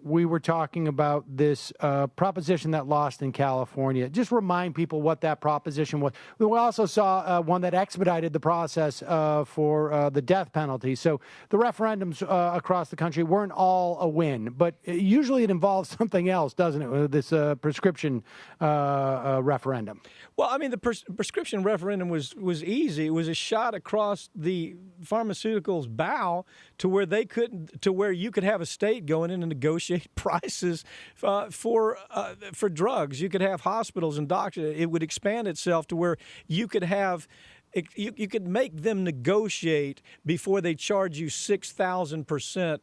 we were talking about this proposition that lost in California. Just remind people what that proposition was. We also saw one that expedited the process for the death penalty. So the referendums across the country weren't all a win, but usually it involves something else, doesn't it? This prescription referendum. Well, I mean, the prescription referendum was easy. It was a shot across the pharmaceuticals' bow to where you could have a state going in and negotiate prices for drugs. You could have hospitals and doctors. It would expand itself to where you could have. You could make them negotiate before they charge you 6,000%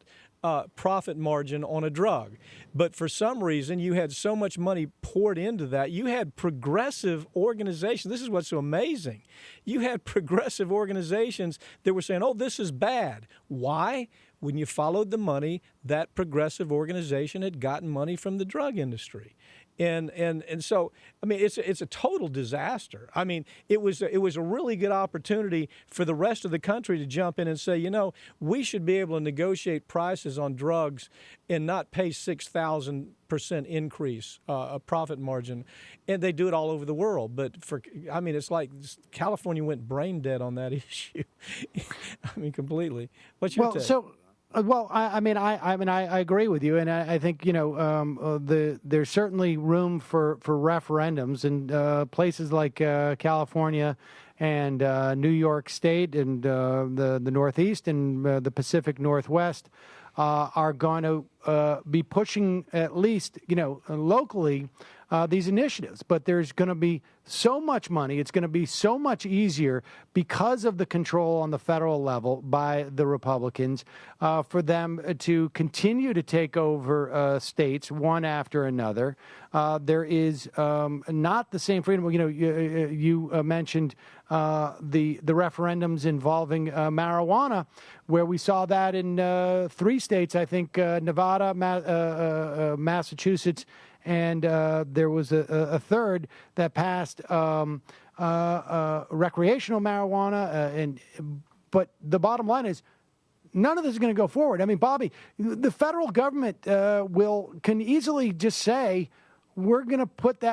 profit margin on a drug. But for some reason, you had so much money poured into that. You had progressive organizations. This is what's so amazing. You had progressive organizations that were saying, oh, this is bad. Why? When you followed the money, that progressive organization had gotten money from the drug industry. And so, I mean, it's a total disaster. I mean, it was a really good opportunity for the rest of the country to jump in and say, you know, we should be able to negotiate prices on drugs and not pay 6,000% increase a profit margin, and they do it all over the world. But it's like California went brain dead on that issue. I mean, completely. What's your take? Well, I agree with you, and I think there's certainly room for referendums in places like California and New York State and the Northeast and the Pacific Northwest are going to be pushing at least locally these initiatives. But there's going to be so much money. It's going to be so much easier because of the control on the federal level by the Republicans for them to continue to take over states one after another. There is not the same freedom. You mentioned the referendums involving marijuana, where we saw that in 3 states, I think Nevada, Massachusetts, and there was a third that passed recreational marijuana. But the bottom line is, none of this is going to go forward. I mean, Bobby, the federal government can easily just say, we're going to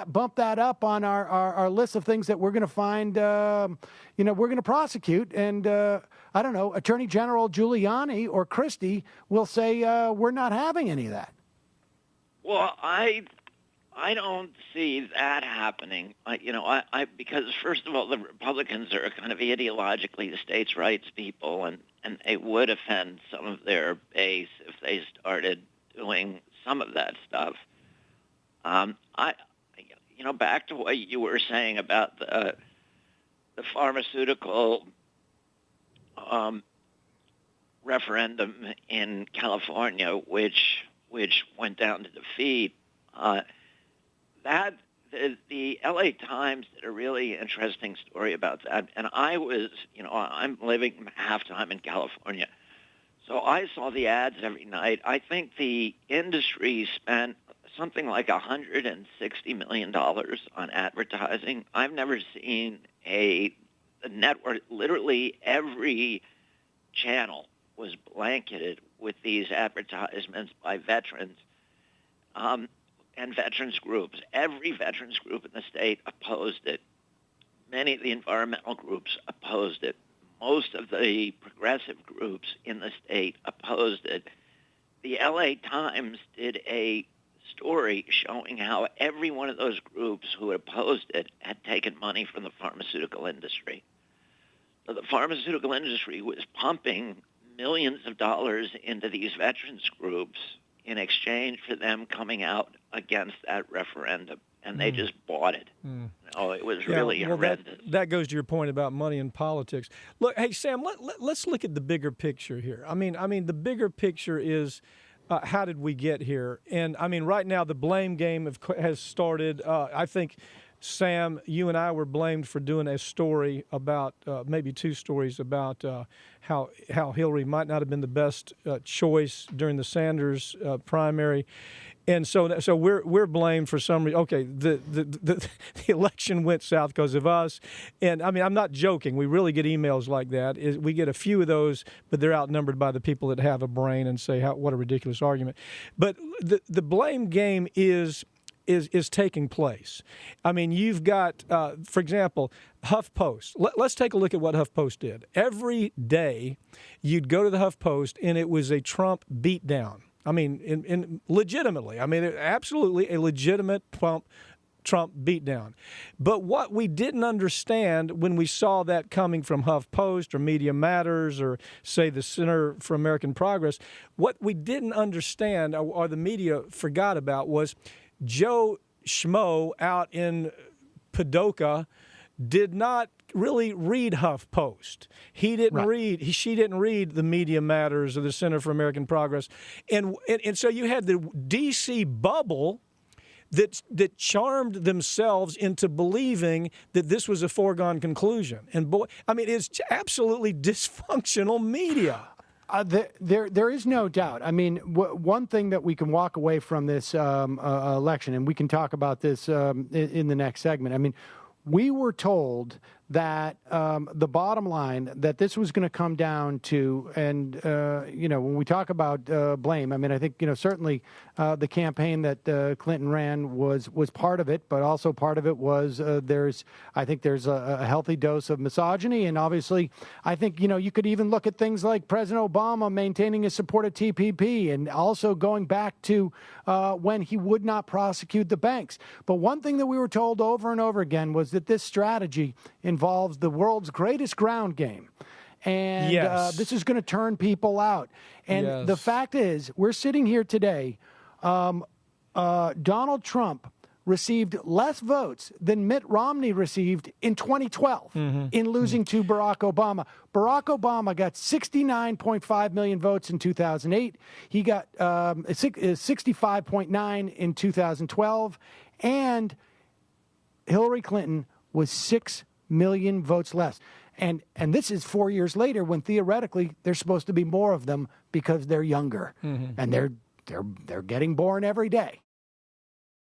bump that up on our list of things that we're going to find, we're going to prosecute. And I don't know, Attorney General Giuliani or Christie will say, we're not having any of that. Well, I don't see that happening. Because first of all, the Republicans are kind of ideologically the states' rights people, and they would offend some of their base if they started doing some of that stuff. Back to what you were saying about the pharmaceutical referendum in California, which went down to defeat. The LA Times did a really interesting story about that, and I'm living half-time in California, so I saw the ads every night. I think the industry spent something like $160 million on advertising. I've never seen a network. Literally every channel was blanketed with these advertisements by veterans and veterans groups. Every veterans group in the state opposed it. Many of the environmental groups opposed it. Most of the progressive groups in the state opposed it. The LA Times did a story showing how every one of those groups who opposed it had taken money from the pharmaceutical industry. So the pharmaceutical industry was pumping millions of dollars into these veterans groups in exchange for them coming out against that referendum, and they just bought it. It was really horrendous. That goes to your point about money in politics. Look, hey, Sam, let's look at the bigger picture here. I mean, the bigger picture is how did we get here? And, I mean, right now the blame game has started. I think Sam, you and I were blamed for doing a story about, maybe two stories about how Hillary might not have been the best choice during the Sanders primary. And so we're blamed for some reason. Okay, the election went south because of us. And, I mean, I'm not joking. We really get emails like that. We get a few of those, but they're outnumbered by the people that have a brain and say, what a ridiculous argument. But the blame game is taking place. I mean, you've got, for example, HuffPost. Let's take a look at what HuffPost did. Every day, you'd go to the HuffPost, and it was a Trump beatdown. I mean, legitimately. I mean, absolutely a legitimate Trump beatdown. But what we didn't understand when we saw that coming from HuffPost or Media Matters or, say, the Center for American Progress, what we didn't understand or the media forgot about was Joe Schmo out in Paducah did not really read HuffPost. He didn't read. She didn't read the Media Matters or the Center for American Progress, and so you had the D.C. bubble that charmed themselves into believing that this was a foregone conclusion. And boy, I mean, it's absolutely dysfunctional media. There is no doubt. I mean, one thing that we can walk away from this election, and we can talk about this in the next segment. I mean, we were told that the bottom line that this was going to come down to, and when we talk about blame, I mean, I think certainly the campaign that Clinton ran was part of it, but also part of it was I think there's a healthy dose of misogyny, and obviously I think you could even look at things like President Obama maintaining his support of TPP, and also going back to when he would not prosecute the banks. But one thing that we were told over and over again was that this strategy involves the world's greatest ground game. And this is going to turn people out. And the fact is, we're sitting here today, Donald Trump received less votes than Mitt Romney received in 2012 in losing to Barack Obama. Barack Obama got 69.5 million votes in 2008. He got 65.9 in 2012. And Hillary Clinton was 6 million votes less. And this is 4 years later, when theoretically there's supposed to be more of them because they're younger and they're getting born every day.